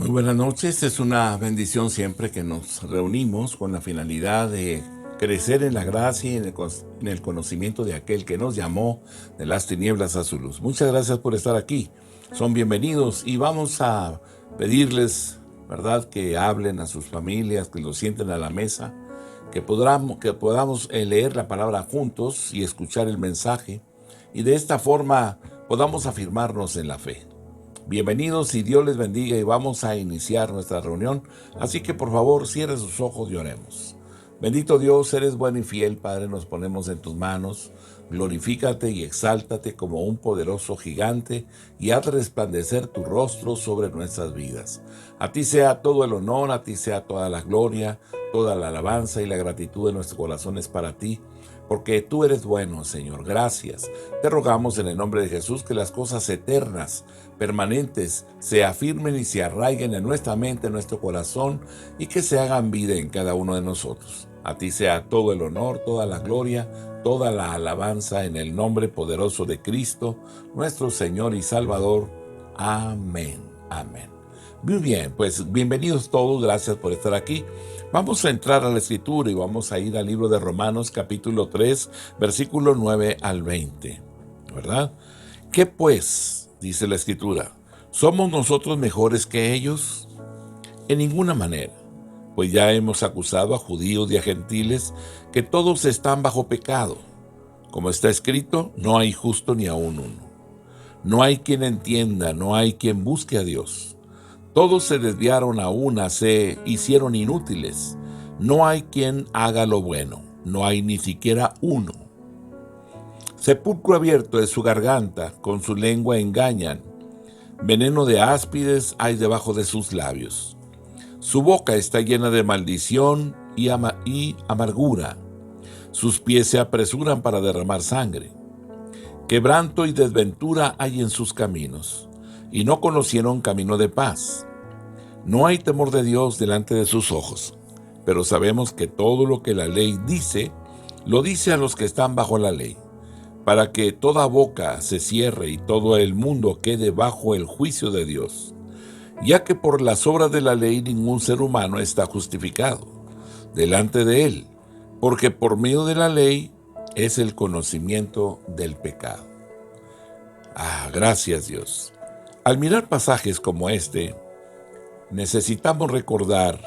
Muy buenas noches, es una bendición siempre que nos reunimos con la finalidad de crecer en la gracia y en el conocimiento de aquel que nos llamó de las tinieblas a su luz. Muchas gracias por estar aquí, son bienvenidos y vamos a pedirles, ¿verdad?, que hablen a sus familias, que los sienten a la mesa, que podamos leer la palabra juntos y escuchar el mensaje y de esta forma podamos afirmarnos en la fe. Bienvenidos y Dios les bendiga y vamos a iniciar nuestra reunión. Así que por favor cierre sus ojos y oremos. Bendito Dios, eres bueno y fiel, Padre, nos ponemos en tus manos. Glorifícate y exáltate como un poderoso gigante y haz resplandecer tu rostro sobre nuestras vidas. A ti sea todo el honor, a ti sea toda la gloria, toda la alabanza y la gratitud de nuestros corazones para ti, porque tú eres bueno, Señor. Gracias. Te rogamos en el nombre de Jesús que las cosas eternas, permanentes, se afirmen y se arraiguen en nuestra mente, en nuestro corazón y que se hagan vida en cada uno de nosotros. A ti sea todo el honor, toda la gloria, toda la alabanza en el nombre poderoso de Cristo, nuestro Señor y Salvador. Amén. Amén. Muy bien, pues bienvenidos todos, gracias por estar aquí. Vamos a entrar a la Escritura y vamos a ir al libro de Romanos capítulo 3, versículo 9 al 20, ¿verdad? ¿Qué pues? Dice la Escritura. ¿Somos nosotros mejores que ellos? En ninguna manera, pues ya hemos acusado a judíos y a gentiles que todos están bajo pecado. Como está escrito, no hay justo ni aun uno. No hay quien entienda, no hay quien busque a Dios. Todos se desviaron a una, se hicieron inútiles. No hay quien haga lo bueno, no hay ni siquiera uno. Sepulcro abierto es su garganta, con su lengua engañan. Veneno de áspides hay debajo de sus labios. Su boca está llena de maldición y amargura. Sus pies se apresuran para derramar sangre. Quebranto y desventura hay en sus caminos, y no conocieron camino de paz. No hay temor de Dios delante de sus ojos, pero sabemos que todo lo que la ley dice, lo dice a los que están bajo la ley, para que toda boca se cierre y todo el mundo quede bajo el juicio de Dios, ya que por las obras de la ley ningún ser humano está justificado delante de él, porque por medio de la ley es el conocimiento del pecado. Gracias Dios. Al mirar pasajes como este, necesitamos recordar,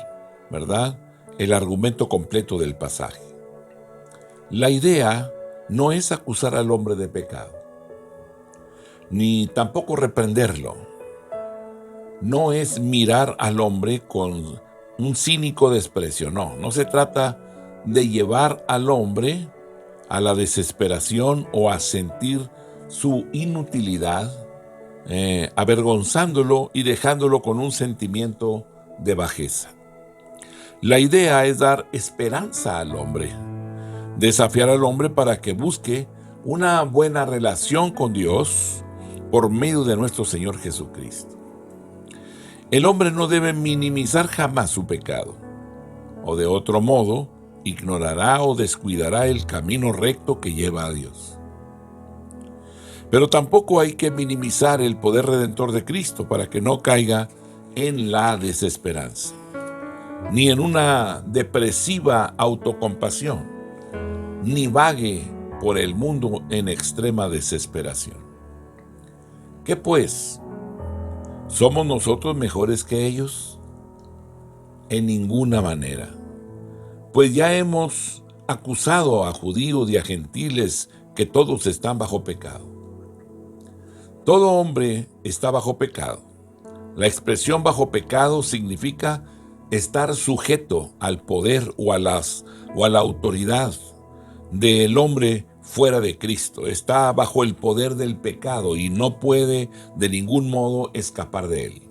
¿verdad?, el argumento completo del pasaje. La idea no es acusar al hombre de pecado, ni tampoco reprenderlo. No es mirar al hombre con un cínico desprecio, no se trata de llevar al hombre a la desesperación o a sentir su inutilidad, avergonzándolo y dejándolo con un sentimiento de bajeza. La idea es dar esperanza al hombre, desafiar al hombre para que busque una buena relación con Dios por medio de nuestro Señor Jesucristo. El hombre no debe minimizar jamás su pecado, o de otro modo, ignorará o descuidará el camino recto que lleva a Dios. Pero tampoco hay que minimizar el poder redentor de Cristo para que no caiga en la desesperanza, ni en una depresiva autocompasión, ni vague por el mundo en extrema desesperación. ¿Qué pues? ¿Somos nosotros mejores que ellos? En ninguna manera, pues ya hemos acusado a judíos y a gentiles que todos están bajo pecado. Todo hombre está bajo pecado. La expresión bajo pecado significa estar sujeto al poder o a la autoridad del hombre fuera de Cristo. Está bajo el poder del pecado y no puede de ningún modo escapar de él.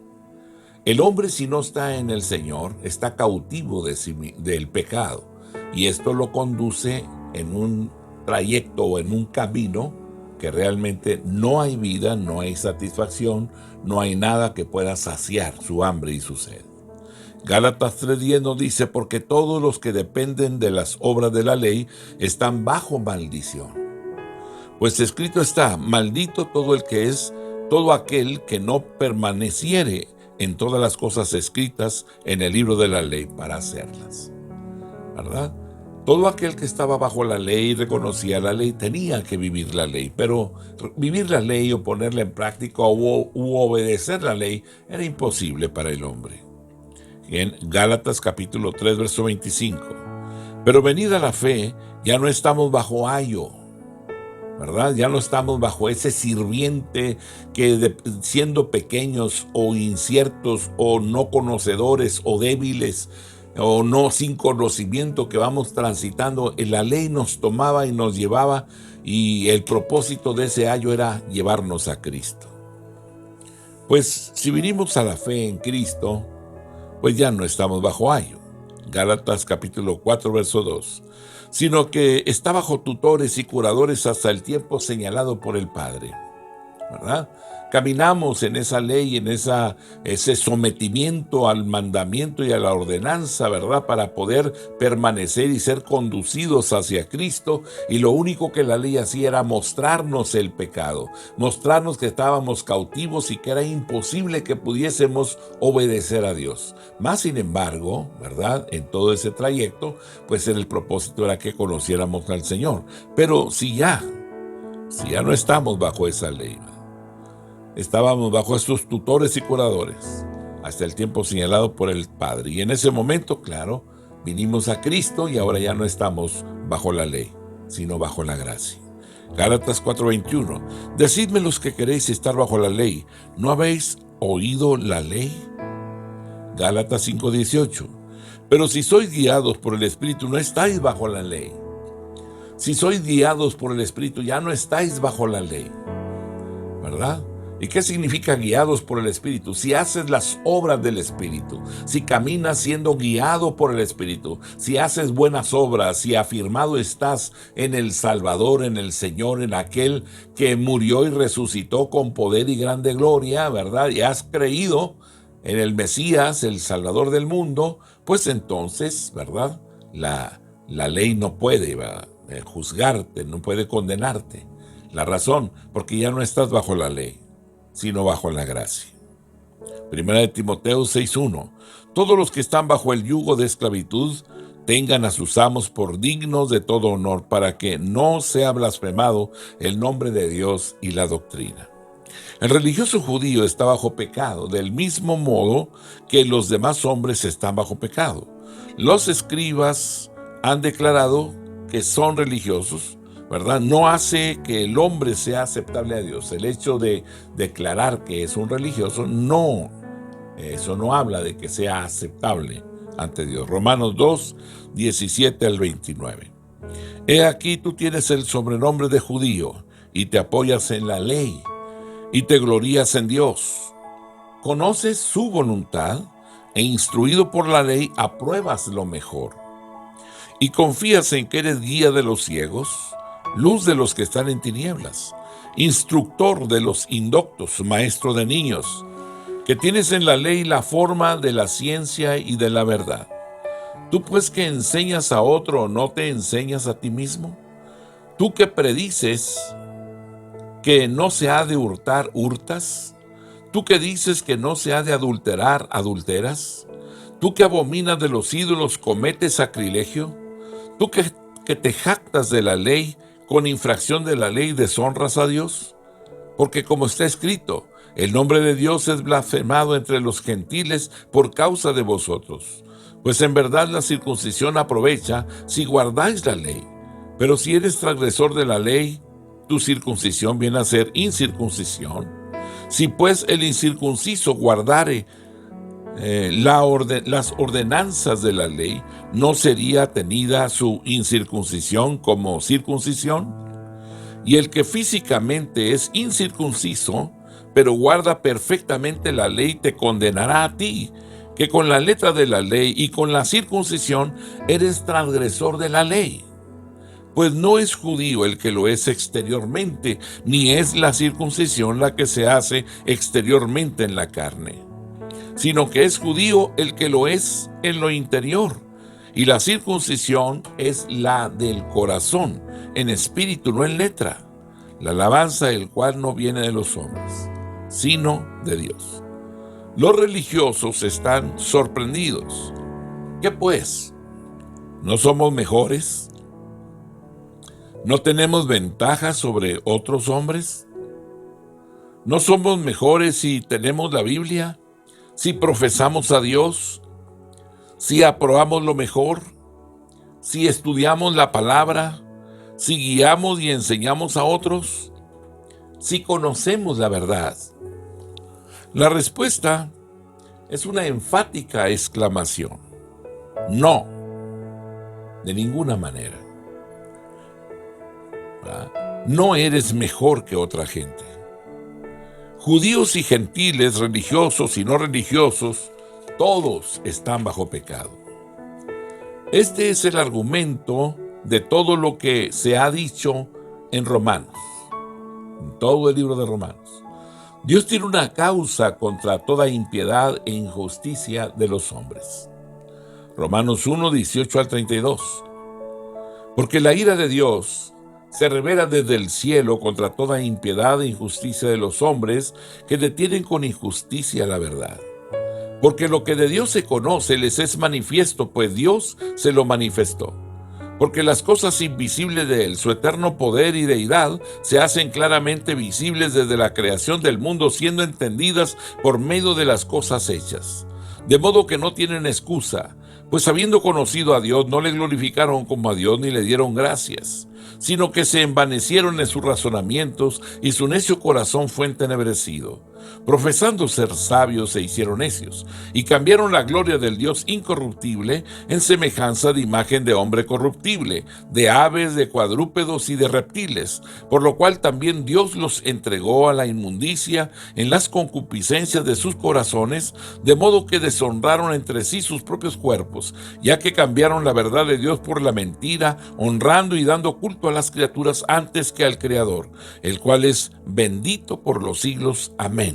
El hombre, si no está en el Señor, está cautivo del pecado, y esto lo conduce en un trayecto o en un camino que realmente no hay vida, no hay satisfacción, no hay nada que pueda saciar su hambre y su sed. Gálatas 3:10 nos dice: porque todos los que dependen de las obras de la ley están bajo maldición. Pues escrito está: maldito todo aquel que no permaneciere en todas las cosas escritas en el libro de la ley para hacerlas, ¿verdad? Todo aquel que estaba bajo la ley y reconocía la ley tenía que vivir la ley, pero vivir la ley o ponerla en práctica u obedecer la ley era imposible para el hombre. En Gálatas capítulo 3, verso 25. Pero venida la fe, ya no estamos bajo ayo, ¿verdad? Ya no estamos bajo ese sirviente que siendo pequeños o inciertos o no conocedores o débiles o no sin conocimiento que vamos transitando, la ley nos tomaba y nos llevaba, y el propósito de ese ayo era llevarnos a Cristo. Pues si vinimos a la fe en Cristo, pues ya no estamos bajo ayo. Gálatas capítulo 4, verso 2. Sino que está bajo tutores y curadores hasta el tiempo señalado por el Padre, ¿verdad? Caminamos en esa ley, en ese sometimiento al mandamiento y a la ordenanza, ¿verdad? Para poder permanecer y ser conducidos hacia Cristo, y lo único que la ley hacía era mostrarnos el pecado, mostrarnos que estábamos cautivos y que era imposible que pudiésemos obedecer a Dios. Más sin embargo, ¿verdad? En todo ese trayecto, pues el propósito era que conociéramos al Señor. Pero si ya no estamos bajo esa ley, estábamos bajo estos tutores y curadores hasta el tiempo señalado por el Padre. Y en ese momento, claro, vinimos a Cristo y ahora ya no estamos bajo la ley, sino bajo la gracia. Gálatas 4:21. Decidme los que queréis estar bajo la ley, ¿no habéis oído la ley? Gálatas 5:18. Pero si sois guiados por el Espíritu, no estáis bajo la ley. Si sois guiados por el Espíritu, ya no estáis bajo la ley, ¿verdad? ¿Y qué significa guiados por el Espíritu? Si haces las obras del Espíritu, si caminas siendo guiado por el Espíritu, si haces buenas obras, si afirmado estás en el Salvador, en el Señor, en aquel que murió y resucitó con poder y grande gloria, ¿verdad? Y has creído en el Mesías, el Salvador del mundo, pues entonces, ¿verdad? La ley no puede juzgarte, no puede condenarte. La razón, porque ya no estás bajo la ley, sino bajo la gracia. Primera de Timoteo 6:1. Todos los que están bajo el yugo de esclavitud tengan a sus amos por dignos de todo honor, para que no sea blasfemado el nombre de Dios y la doctrina. El religioso judío está bajo pecado, del mismo modo que los demás hombres están bajo pecado. Los escribas han declarado que son religiosos, ¿verdad? No hace que el hombre sea aceptable a Dios. El hecho de declarar que es un religioso, no, eso no habla de que sea aceptable ante Dios. Romanos 2, 17 al 29. He aquí tú tienes el sobrenombre de judío y te apoyas en la ley y te glorías en Dios. Conoces su voluntad e instruido por la ley apruebas lo mejor. Y confías en que eres guía de los ciegos, luz de los que están en tinieblas, instructor de los indoctos, maestro de niños, que tienes en la ley la forma de la ciencia y de la verdad. Tú pues que enseñas a otro, ¿no te enseñas a ti mismo? Tú que predices que no se ha de hurtar, ¿hurtas? ¿Tú que dices que no se ha de adulterar, adulteras? ¿Tú que abominas de los ídolos, cometes sacrilegio? ¿Tú que te jactas de la ley, con infracción de la ley deshonras a Dios? Porque como está escrito, el nombre de Dios es blasfemado entre los gentiles por causa de vosotros. Pues en verdad la circuncisión aprovecha si guardáis la ley. Pero si eres transgresor de la ley, tu circuncisión viene a ser incircuncisión. Si pues el incircunciso guardare las ordenanzas de la ley, ¿no sería tenida su incircuncisión como circuncisión? Y el que físicamente es incircunciso, pero guarda perfectamente la ley, te condenará a ti, que con la letra de la ley y con la circuncisión eres transgresor de la ley. Pues no es judío el que lo es exteriormente, ni es la circuncisión la que se hace exteriormente en la carne, sino que es judío el que lo es en lo interior, y la circuncisión es la del corazón, en espíritu, no en letra, la alabanza del cual no viene de los hombres, sino de Dios. Los religiosos están sorprendidos. ¿Qué pues? ¿No somos mejores? ¿No tenemos ventaja sobre otros hombres? ¿No somos mejores si tenemos la Biblia? ¿Si profesamos a Dios? ¿Si aprobamos lo mejor? ¿Si estudiamos la palabra? ¿Si guiamos y enseñamos a otros? ¿Si conocemos la verdad? La respuesta es una enfática exclamación. No, de ninguna manera. No eres mejor que otra gente. Judíos y gentiles, religiosos y no religiosos, todos están bajo pecado. Este es el argumento de todo lo que se ha dicho en Romanos, en todo el libro de Romanos. Dios tiene una causa contra toda impiedad e injusticia de los hombres. Romanos 1, 18 al 32. Porque la ira de Dios se revela desde el cielo contra toda impiedad e injusticia de los hombres que detienen con injusticia la verdad. Porque lo que de Dios se conoce les es manifiesto, pues Dios se lo manifestó. Porque las cosas invisibles de Él, su eterno poder y deidad, se hacen claramente visibles desde la creación del mundo, siendo entendidas por medio de las cosas hechas. De modo que no tienen excusa, pues habiendo conocido a Dios, no le glorificaron como a Dios ni le dieron gracias, sino que se envanecieron en sus razonamientos y su necio corazón fue entenebrecido. Profesando ser sabios se hicieron necios y cambiaron la gloria del Dios incorruptible en semejanza de imagen de hombre corruptible, de aves, de cuadrúpedos y de reptiles, por lo cual también Dios los entregó a la inmundicia en las concupiscencias de sus corazones, de modo que deshonraron entre sí sus propios cuerpos, ya que cambiaron la verdad de Dios por la mentira, honrando y dando culto a las criaturas antes que al Creador, el cual es bendito por los siglos. Amén.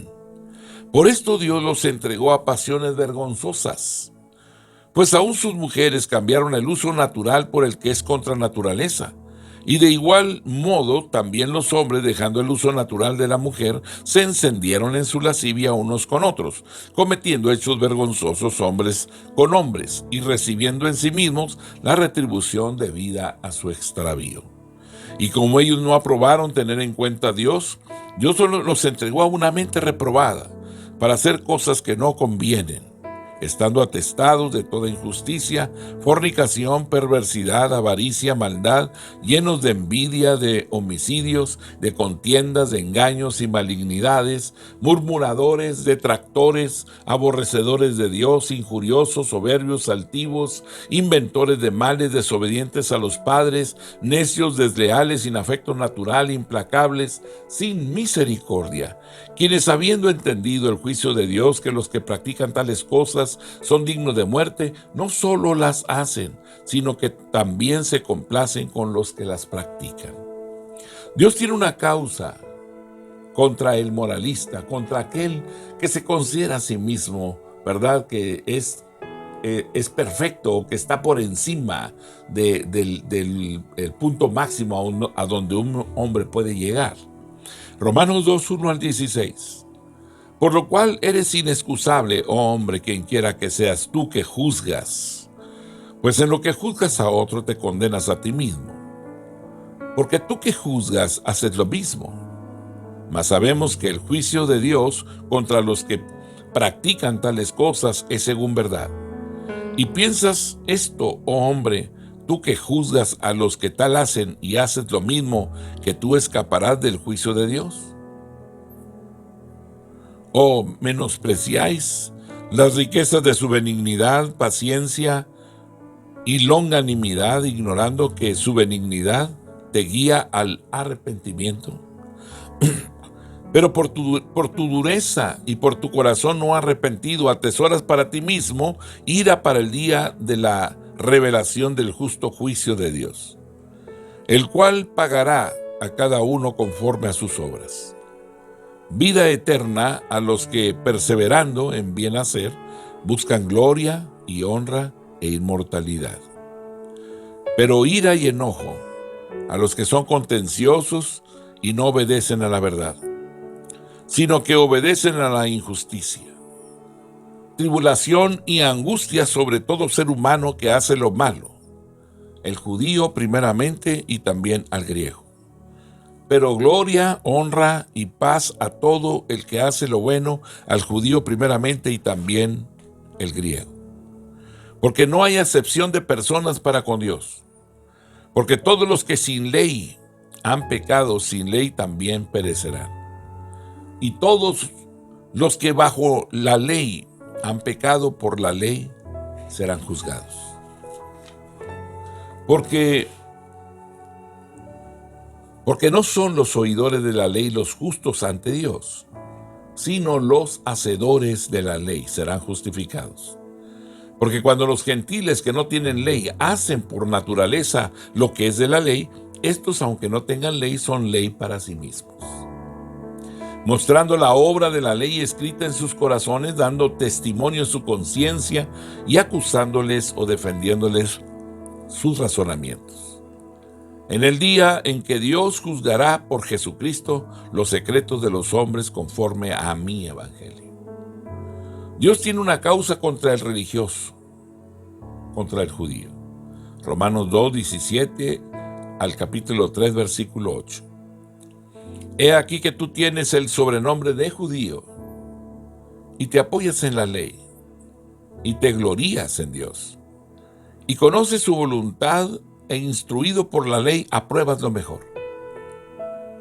Por esto Dios los entregó a pasiones vergonzosas, pues aún sus mujeres cambiaron el uso natural por el que es contra naturaleza. Y de igual modo también los hombres, dejando el uso natural de la mujer, se encendieron en su lascivia unos con otros, cometiendo hechos vergonzosos hombres con hombres, y recibiendo en sí mismos la retribución debida a su extravío. Y como ellos no aprobaron tener en cuenta a Dios, Dios los entregó a una mente reprobada, para hacer cosas que no convienen, estando atestados de toda injusticia, fornicación, perversidad, avaricia, maldad, llenos de envidia, de homicidios, de contiendas, de engaños y malignidades, murmuradores, detractores, aborrecedores de Dios, injuriosos, soberbios, altivos, inventores de males, desobedientes a los padres, necios, desleales, sin afecto natural, implacables, sin misericordia, quienes habiendo entendido el juicio de Dios, que los que practican tales cosas son dignos de muerte, no solo las hacen, sino que también se complacen con los que las practican. Dios tiene una causa contra el moralista, contra aquel que se considera a sí mismo, ¿verdad?, que es perfecto, o que está por encima del punto máximo a donde un hombre puede llegar. Romanos 2, 1 al 16. Por lo cual eres inexcusable, oh hombre, quien quiera que seas tú que juzgas. Pues en lo que juzgas a otro te condenas a ti mismo. Porque tú que juzgas haces lo mismo. Mas sabemos que el juicio de Dios contra los que practican tales cosas es según verdad. Y piensas esto, oh hombre, tú que juzgas a los que tal hacen y haces lo mismo, que tú escaparás del juicio de Dios. ¿O menospreciáis las riquezas de su benignidad, paciencia y longanimidad, ignorando que su benignidad te guía al arrepentimiento? Pero por tu dureza y por tu corazón no arrepentido, atesoras para ti mismo ira para el día de la revelación del justo juicio de Dios, el cual pagará a cada uno conforme a sus obras. Vida eterna a los que, perseverando en bien hacer, buscan gloria y honra e inmortalidad. Pero ira y enojo a los que son contenciosos y no obedecen a la verdad, sino que obedecen a la injusticia. tribulación y angustia sobre todo ser humano que hace lo malo, el judío primeramente y también al griego. Pero gloria, honra y paz a todo el que hace lo bueno, al judío primeramente y también el griego. Porque no hay acepción de personas para con Dios. Porque todos los que sin ley han pecado, sin ley también perecerán. Y todos los que bajo la ley han pecado por la ley serán juzgados. Porque no son los oidores de la ley los justos ante Dios, sino los hacedores de la ley serán justificados. Porque cuando los gentiles que no tienen ley hacen por naturaleza lo que es de la ley, estos, aunque no tengan ley, son ley para sí mismos, mostrando la obra de la ley escrita en sus corazones, dando testimonio en su conciencia y acusándoles o defendiéndoles sus razonamientos. En el día en que Dios juzgará por Jesucristo los secretos de los hombres conforme a mi evangelio. Dios tiene una causa contra el religioso, contra el judío. Romanos 2, 17 al capítulo 3, versículo 8. He aquí que tú tienes el sobrenombre de judío y te apoyas en la ley y te glorías en Dios y conoces su voluntad e instruido por la ley apruebas lo mejor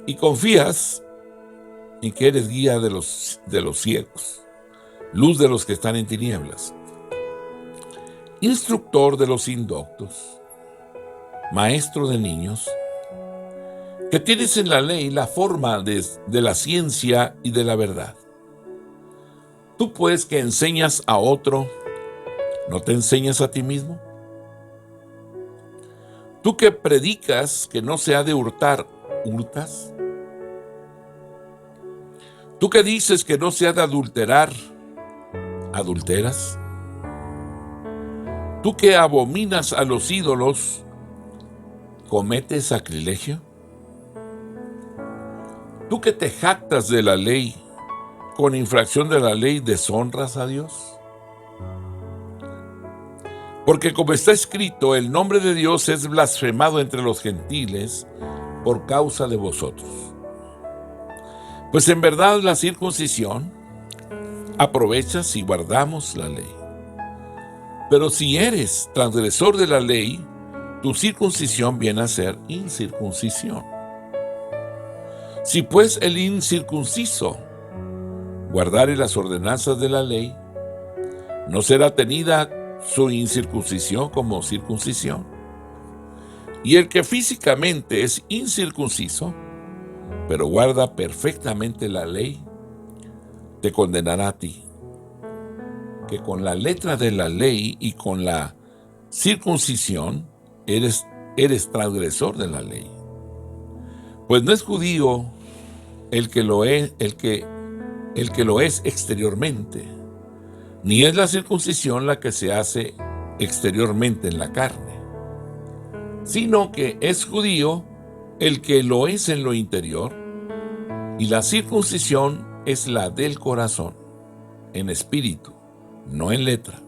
y confías en que eres guía de los ciegos, luz de los que están en tinieblas, instructor de los indoctos, maestro de niños, que tienes en la ley la forma de la ciencia y de la verdad. Tú pues que enseñas a otro, ¿no te enseñas a ti mismo? Tú que predicas que no se ha de hurtar, ¿hurtas? Tú que dices que no se ha de adulterar, ¿adulteras? Tú que abominas a los ídolos, ¿cometes sacrilegio? Tú que te jactas de la ley, con infracción de la ley deshonras a Dios. Porque como está escrito, el nombre de Dios es blasfemado entre los gentiles por causa de vosotros. Pues en verdad la circuncisión aprovecha si guardamos la ley. Pero si eres transgresor de la ley, tu circuncisión viene a ser incircuncisión. Si pues el incircunciso guardare las ordenanzas de la ley, no será tenida su incircuncisión como circuncisión. Y el que físicamente es incircunciso, pero guarda perfectamente la ley, te condenará a ti, que con la letra de la ley y con la circuncisión eres transgresor de la ley. Pues no es judío el que lo es exteriormente, ni es la circuncisión la que se hace exteriormente en la carne, sino que es judío el que lo es en lo interior, y la circuncisión es la del corazón, en espíritu, no en letra.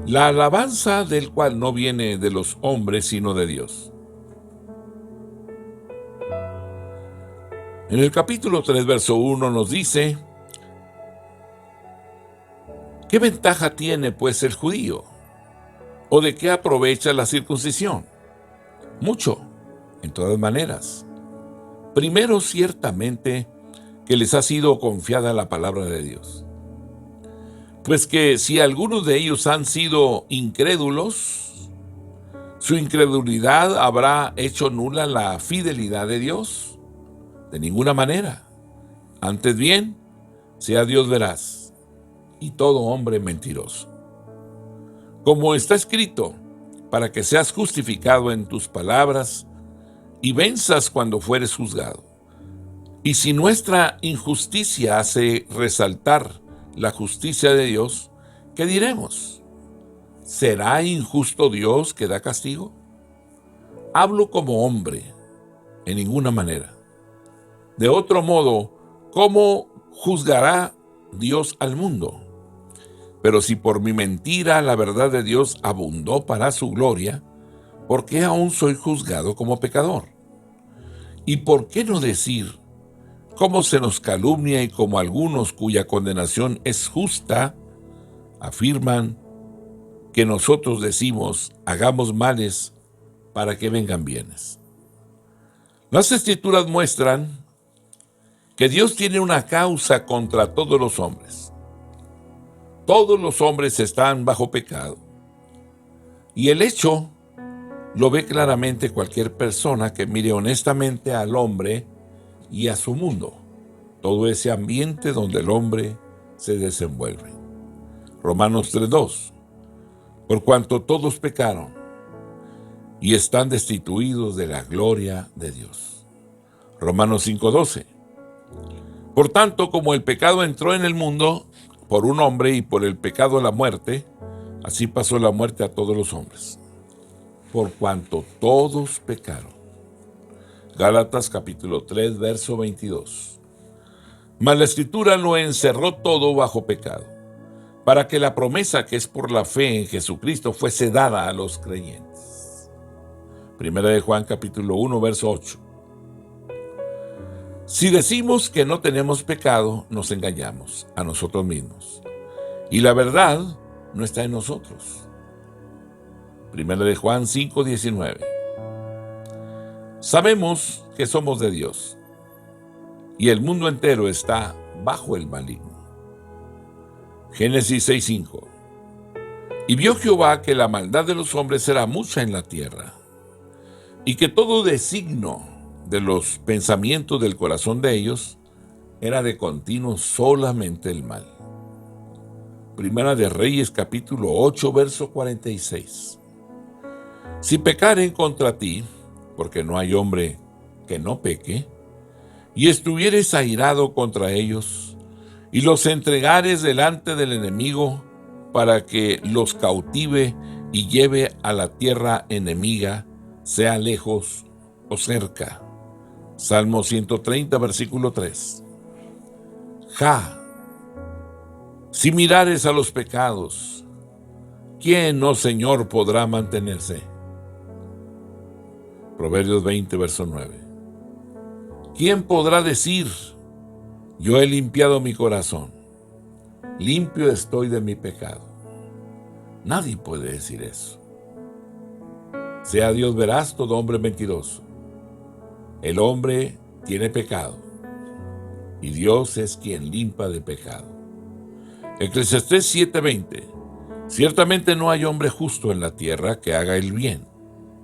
La alabanza del cual no viene de los hombres, sino de Dios. En el capítulo 3, verso 1 nos dice: ¿qué ventaja tiene pues el judío? ¿O de qué aprovecha la circuncisión? Mucho, en todas maneras. Primero, ciertamente, que les ha sido confiada la palabra de Dios. Pues que si algunos de ellos han sido incrédulos, su incredulidad habrá hecho nula la fidelidad de Dios. De ninguna manera. Antes bien, sea Dios veraz y todo hombre mentiroso. Como está escrito, para que seas justificado en tus palabras y venzas cuando fueres juzgado. Y si nuestra injusticia hace resaltar la justicia de Dios, ¿qué diremos? ¿Será injusto Dios que da castigo? Hablo como hombre, en ninguna manera. De otro modo, ¿cómo juzgará Dios al mundo? Pero si por mi mentira la verdad de Dios abundó para su gloria, ¿por qué aún soy juzgado como pecador? ¿Y por qué no decir, cómo se nos calumnia y como algunos cuya condenación es justa, afirman que nosotros decimos, hagamos males para que vengan bienes? Las Escrituras muestran que Dios tiene una causa contra todos los hombres. Todos los hombres están bajo pecado. Y el hecho lo ve claramente cualquier persona que mire honestamente al hombre y a su mundo, todo ese ambiente donde el hombre se desenvuelve. Romanos 3:2. Por cuanto todos pecaron y están destituidos de la gloria de Dios. Romanos 5:12. Por tanto, como el pecado entró en el mundo por un hombre y por el pecado la muerte, así pasó la muerte a todos los hombres, por cuanto todos pecaron. Gálatas capítulo 3, verso 22. Mas la Escritura lo encerró todo bajo pecado, para que la promesa que es por la fe en Jesucristo fuese dada a los creyentes. Primera de Juan capítulo 1, verso 8. Si decimos que no tenemos pecado, nos engañamos a nosotros mismos, y la verdad no está en nosotros. Primera de Juan 5, 19. Sabemos que somos de Dios, y el mundo entero está bajo el maligno. Génesis 6:5. Y vio Jehová que la maldad de los hombres era mucha en la tierra, y que todo designo de los pensamientos del corazón de ellos era de continuo solamente el mal. Primera de Reyes capítulo 8, verso 46. Si pecaren contra ti, porque no hay hombre que no peque, y estuvieres airado contra ellos, y los entregares delante del enemigo para que los cautive y lleve a la tierra enemiga, sea lejos o cerca. Salmo 130, versículo 3. Si mirares a los pecados, ¿quién, oh Señor, podrá mantenerse? Proverbios 20, verso 9. ¿Quién podrá decir, yo he limpiado mi corazón, limpio estoy de mi pecado? Nadie puede decir eso. Sea Dios veraz, todo hombre mentiroso. El hombre tiene pecado, y Dios es quien limpia de pecado. Eclesiastés 7:20. Ciertamente no hay hombre justo en la tierra que haga el bien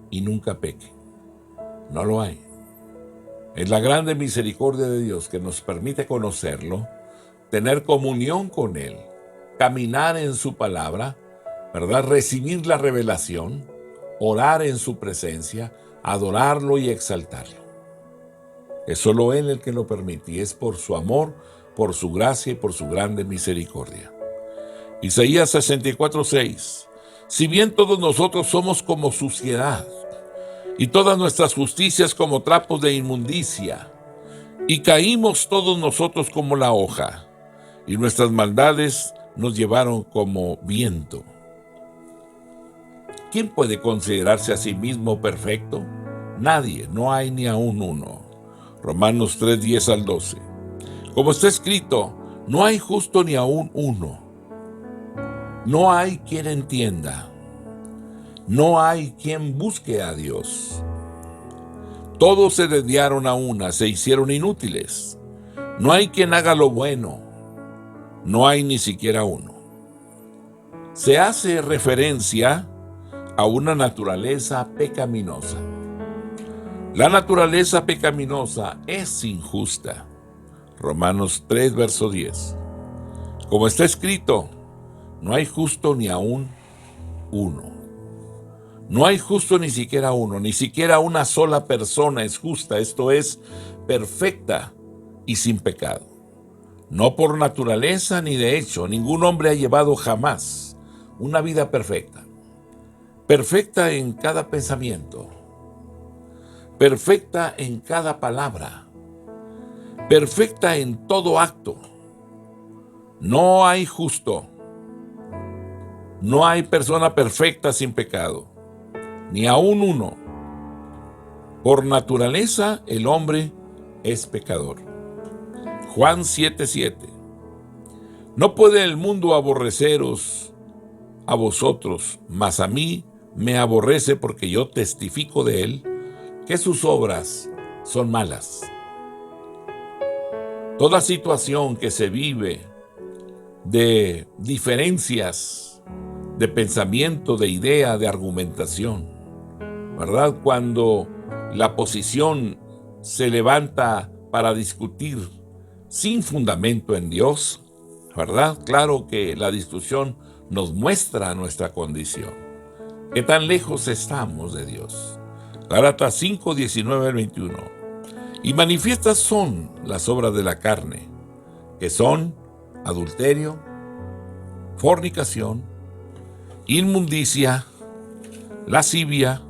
y nunca peque. No lo hay. Es la grande misericordia de Dios que nos permite conocerlo, tener comunión con Él, caminar en su palabra, ¿verdad? Recibir la revelación, orar en su presencia, adorarlo y exaltarlo. Es solo Él el que lo permite, y es por su amor, por su gracia y por su grande misericordia. Isaías 64:6. Si bien todos nosotros somos como suciedad, y todas nuestras justicias como trapos de inmundicia, y caímos todos nosotros como la hoja, y nuestras maldades nos llevaron como viento. ¿Quién puede considerarse a sí mismo perfecto? Nadie, no hay ni aun uno. Romanos 3, 10 al 12. Como está escrito, no hay justo ni aun uno. No hay quien entienda. No hay quien busque a Dios. Todos se desviaron a una, se hicieron inútiles. No hay quien haga lo bueno. No hay ni siquiera uno. Se hace referencia a una naturaleza pecaminosa. La naturaleza pecaminosa es injusta. Romanos 3, verso 10. Como está escrito, no hay justo ni aún uno. No hay justo ni siquiera uno, ni siquiera una sola persona es justa, esto es, perfecta y sin pecado. No por naturaleza ni de hecho, ningún hombre ha llevado jamás una vida perfecta. Perfecta en cada pensamiento, perfecta en cada palabra, perfecta en todo acto. No hay justo, No hay persona perfecta sin pecado, ni aun uno. Por naturaleza el hombre es pecador. Juan 7:7. No puede el mundo aborreceros a vosotros, mas a mí me aborrece porque yo testifico de él que sus obras son malas. Toda situación que se vive de diferencias de pensamiento, de idea, de argumentación, ¿verdad? Cuando la posición se levanta para discutir sin fundamento en Dios, ¿verdad? Claro que la discusión nos muestra nuestra condición. ¿Qué tan lejos estamos de Dios? Gálatas 5:19-21. Y manifiestas son las obras de la carne, que son adulterio, fornicación, inmundicia, lascivia,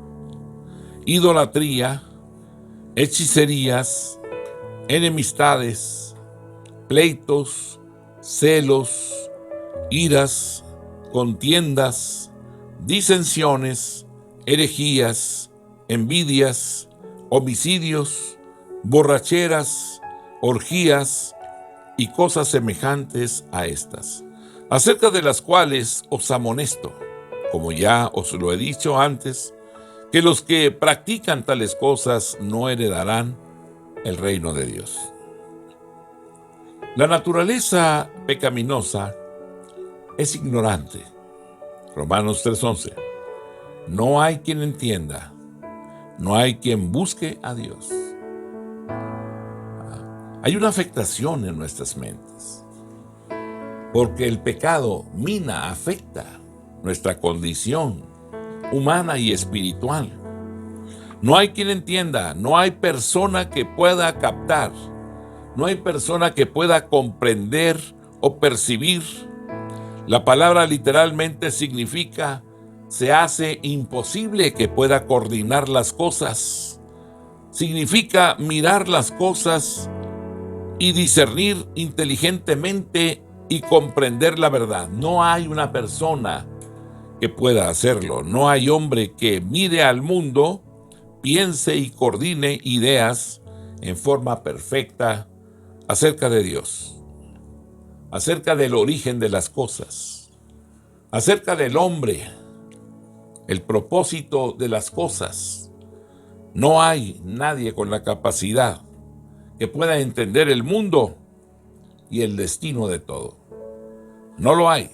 idolatría, hechicerías, enemistades, pleitos, celos, iras, contiendas, disensiones, herejías, envidias, homicidios, borracheras, orgías y cosas semejantes a estas, acerca de las cuales os amonesto, como ya os lo he dicho antes, que los que practican tales cosas no heredarán el reino de Dios. La naturaleza pecaminosa es ignorante. Romanos 3:11. No hay quien entienda, no hay quien busque a Dios. Hay una afectación en nuestras mentes, porque el pecado mina, afecta nuestra condición humana y espiritual. No hay quien entienda, no hay persona que pueda captar, no hay persona que pueda comprender o percibir. La palabra literalmente significa se hace imposible que pueda coordinar las cosas. Significa mirar las cosas y discernir inteligentemente y comprender la verdad. No hay una persona que pueda hacerlo. No hay hombre que mire al mundo, piense y coordine ideas en forma perfecta acerca de Dios, acerca del origen de las cosas, acerca del hombre, el propósito de las cosas. No hay nadie con la capacidad que pueda entender el mundo y el destino de todo. No lo hay.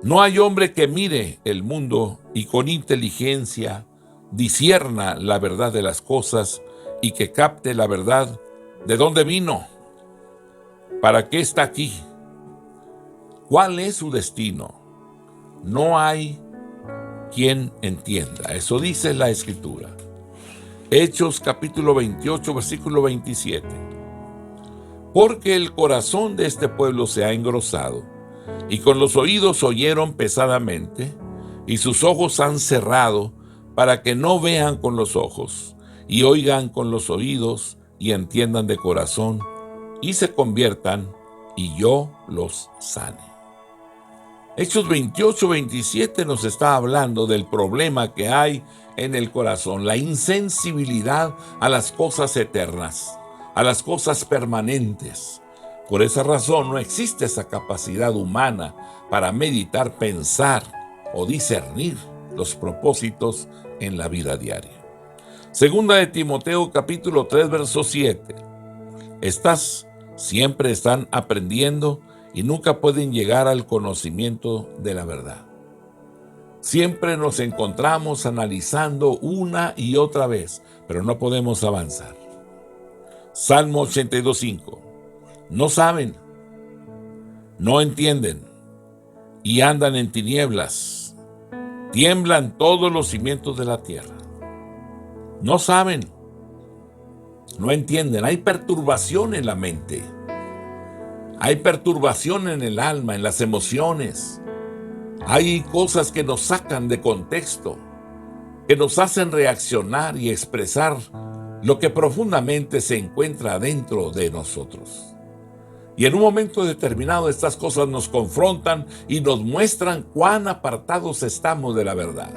No hay hombre que mire el mundo y con inteligencia discierna la verdad de las cosas y que capte la verdad de dónde vino, para qué está aquí, cuál es su destino. No hay quien entienda. Eso dice la Escritura. Hechos capítulo 28, versículo 27. Porque el corazón de este pueblo se ha engrosado, y con los oídos oyeron pesadamente, y sus ojos han cerrado, para que no vean con los ojos, y oigan con los oídos, y entiendan de corazón, y se conviertan, y yo los sane. Hechos 28, 27 nos está hablando del problema que hay en el corazón, la insensibilidad a las cosas eternas, a las cosas permanentes. Por esa razón no existe esa capacidad humana para meditar, pensar o discernir los propósitos en la vida diaria. Segunda de Timoteo capítulo 3, verso 7. Estas siempre están aprendiendo y nunca pueden llegar al conocimiento de la verdad. Siempre nos encontramos analizando una y otra vez, pero no podemos avanzar. Salmo 82:5. No saben, no entienden y andan en tinieblas. Tiemblan todos los cimientos de la tierra. No saben, no entienden. Hay perturbación en la mente. Hay perturbación en el alma, en las emociones. Hay cosas que nos sacan de contexto, que nos hacen reaccionar y expresar lo que profundamente se encuentra dentro de nosotros. Y en un momento determinado estas cosas nos confrontan y nos muestran cuán apartados estamos de la verdad.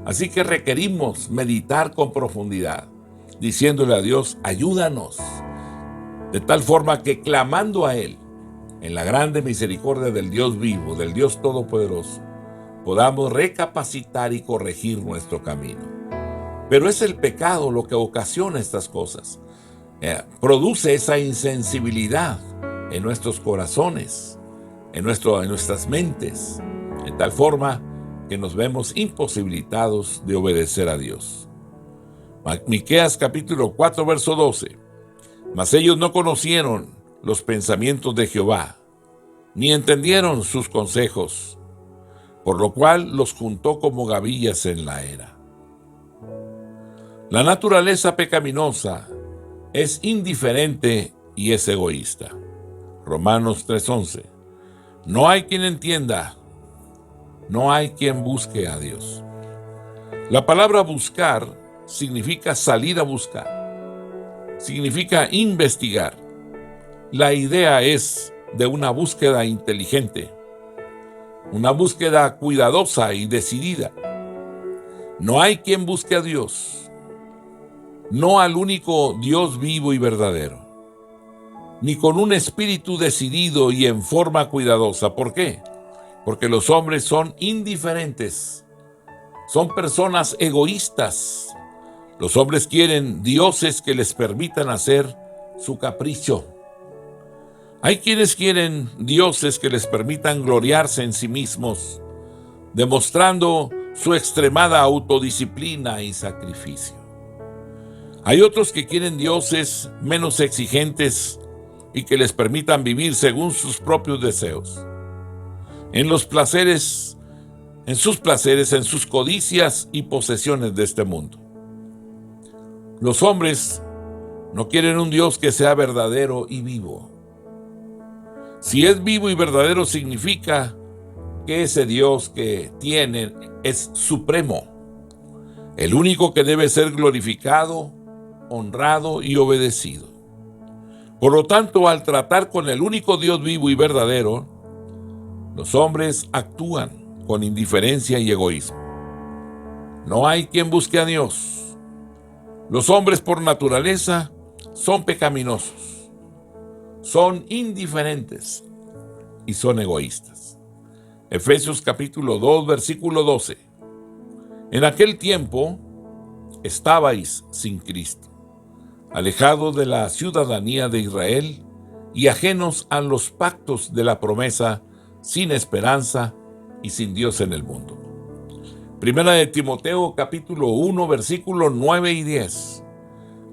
Así que requerimos meditar con profundidad, diciéndole a Dios, ayúdanos, de tal forma que clamando a Él, en la grande misericordia del Dios vivo, del Dios todopoderoso, podamos recapacitar y corregir nuestro camino. Pero es el pecado lo que ocasiona estas cosas. Produce esa insensibilidad en nuestros corazones, en nuestras mentes, de tal forma que nos vemos imposibilitados de obedecer a Dios. Miqueas capítulo 4, verso 12. Mas ellos no conocieron los pensamientos de Jehová, ni entendieron sus consejos, por lo cual los juntó como gavillas en la era. La naturaleza pecaminosa es indiferente y es egoísta. Romanos 3:11. No hay quien entienda, no hay quien busque a Dios. La palabra buscar significa salir a buscar, significa investigar. La idea es de una búsqueda inteligente, una búsqueda cuidadosa y decidida. No hay quien busque a Dios, no al único Dios vivo y verdadero, ni con un espíritu decidido y en forma cuidadosa. ¿Por qué? Porque los hombres son indiferentes, son personas egoístas. Los hombres quieren dioses que les permitan hacer su capricho. Hay quienes quieren dioses que les permitan gloriarse en sí mismos, demostrando su extremada autodisciplina y sacrificio. Hay otros que quieren dioses menos exigentes y que les permitan vivir según sus propios deseos, en sus placeres, en sus codicias y posesiones de este mundo. Los hombres no quieren un Dios que sea verdadero y vivo. Si es vivo y verdadero, significa que ese Dios que tienen es supremo, el único que debe ser glorificado, honrado y obedecido. Por lo tanto, al tratar con el único Dios vivo y verdadero, los hombres actúan con indiferencia y egoísmo. No hay quien busque a Dios. Los hombres por naturaleza son pecaminosos, son indiferentes y son egoístas. Efesios capítulo 2, versículo 12. En aquel tiempo estabais sin Cristo, alejados de la ciudadanía de Israel y ajenos a los pactos de la promesa, sin esperanza y sin Dios en el mundo. Primera de Timoteo capítulo 1, versículos 9 y 10.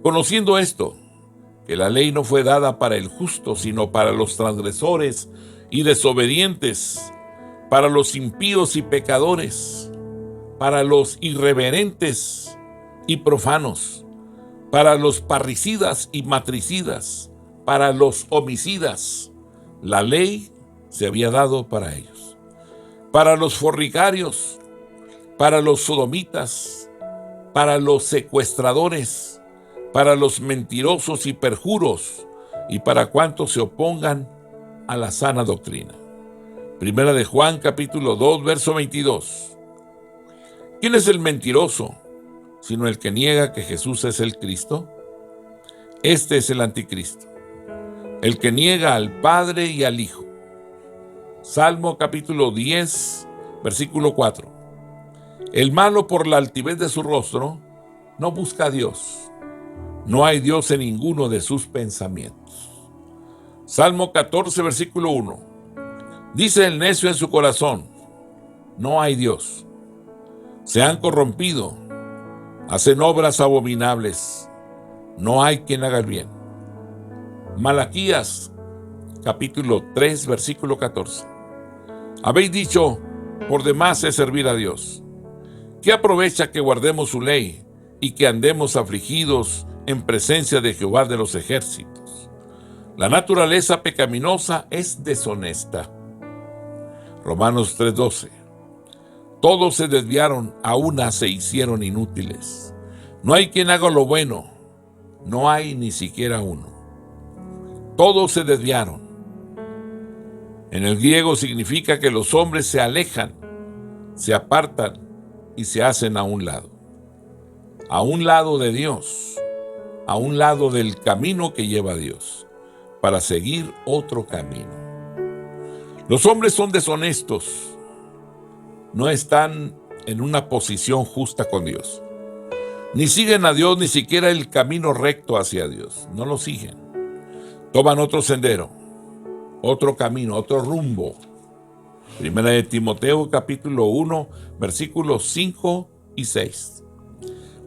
Conociendo esto, que la ley no fue dada para el justo, sino para los transgresores y desobedientes, para los impíos y pecadores, para los irreverentes y profanos, para los parricidas y matricidas, para los homicidas. La ley se había dado para ellos. Para los fornicarios, para los sodomitas, para los secuestradores, para los mentirosos y perjuros, y para cuantos se opongan a la sana doctrina. Primera de Juan capítulo 2, verso 22. ¿Quién es el mentiroso, sino el que niega que Jesús es el Cristo? Este es el anticristo, el que niega al Padre y al Hijo. Salmo capítulo 10, versículo 4. El malo por la altivez de su rostro no busca a Dios. No hay Dios en ninguno de sus pensamientos. Salmo 14, versículo 1. Dice el necio en su corazón, no hay Dios. Se han corrompido, hacen obras abominables. No hay quien haga el bien. Malaquías, capítulo 3, versículo 14. Habéis dicho, por demás es servir a Dios. ¿Qué aprovecha que guardemos su ley y que andemos afligidos en presencia de Jehová de los ejércitos? La naturaleza pecaminosa es deshonesta. Romanos 3:12. Todos se desviaron, a una se hicieron inútiles. No hay quien haga lo bueno, no hay ni siquiera uno. Todos se desviaron, En el griego significa que los hombres se alejan, se apartan y se hacen a un lado de Dios, a un lado del camino que lleva a Dios, para seguir otro camino. Los hombres son deshonestos, no están en una posición justa con Dios, ni siguen a Dios, ni siquiera el camino recto hacia Dios, no lo siguen. Toman otro sendero, otro camino, otro rumbo. Primera de Timoteo, capítulo 1, versículos 5 y 6.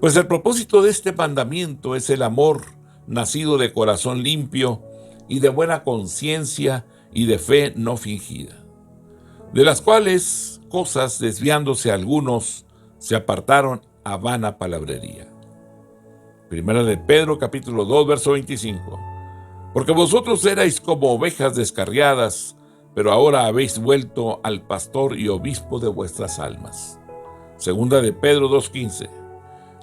Pues el propósito de este mandamiento es el amor nacido de corazón limpio y de buena conciencia y de fe no fingida, de las cuales cosas, desviándose algunos, se apartaron a vana palabrería. Primera de Pedro, capítulo 2, verso 25. Porque vosotros erais como ovejas descarriadas, pero ahora habéis vuelto al pastor y obispo de vuestras almas. Segunda de Pedro 2:15.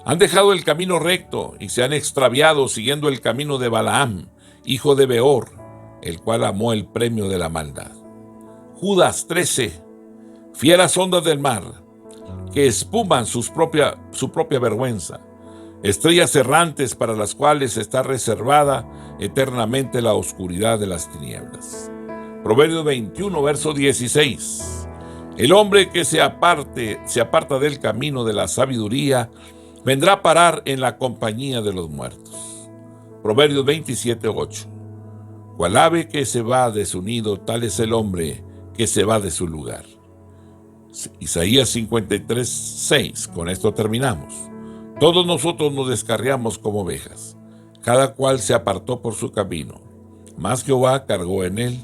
Han dejado el camino recto y se han extraviado siguiendo el camino de Balaam, hijo de Beor, el cual amó el premio de la maldad. Judas 13. Fieras ondas del mar, que espuman su propia vergüenza. Estrellas errantes para las cuales está reservada eternamente la oscuridad de las tinieblas. Proverbios 21, verso 16. El hombre que se aparta del camino de la sabiduría, vendrá a parar en la compañía de los muertos. Proverbios 27, 8. Cual ave que se va de su nido, tal es el hombre que se va de su lugar. Isaías 53, 6. Con esto terminamos. Todos nosotros nos descarriamos como ovejas, cada cual se apartó por su camino, mas Jehová cargó en él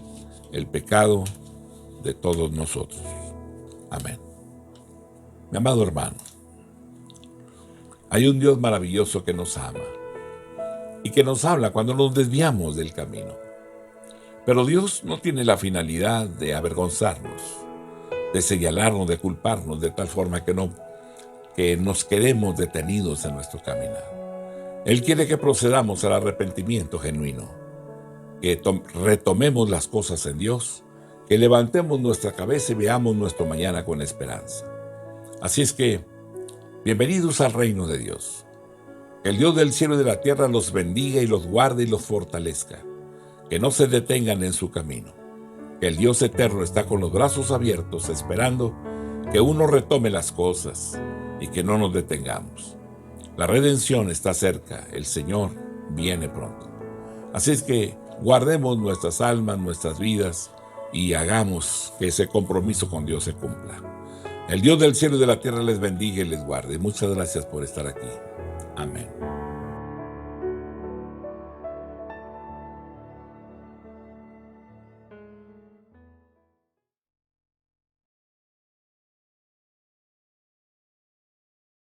el pecado de todos nosotros. Amén. Mi amado hermano, hay un Dios maravilloso que nos ama y que nos habla cuando nos desviamos del camino. Pero Dios no tiene la finalidad de avergonzarnos, de señalarnos, de culparnos, de tal forma que nos quedemos detenidos en nuestro caminar. Él quiere que procedamos al arrepentimiento genuino, que retomemos las cosas en Dios, que levantemos nuestra cabeza y veamos nuestro mañana con esperanza. Así es que, bienvenidos al reino de Dios. Que el Dios del cielo y de la tierra los bendiga y los guarde y los fortalezca. Que no se detengan en su camino. Que el Dios eterno está con los brazos abiertos esperando que uno retome las cosas y que no nos detengamos. La redención está cerca, el Señor viene pronto. Así es que guardemos nuestras almas, nuestras vidas y hagamos que ese compromiso con Dios se cumpla. El Dios del cielo y de la tierra les bendiga y les guarde. Muchas gracias por estar aquí. Amén.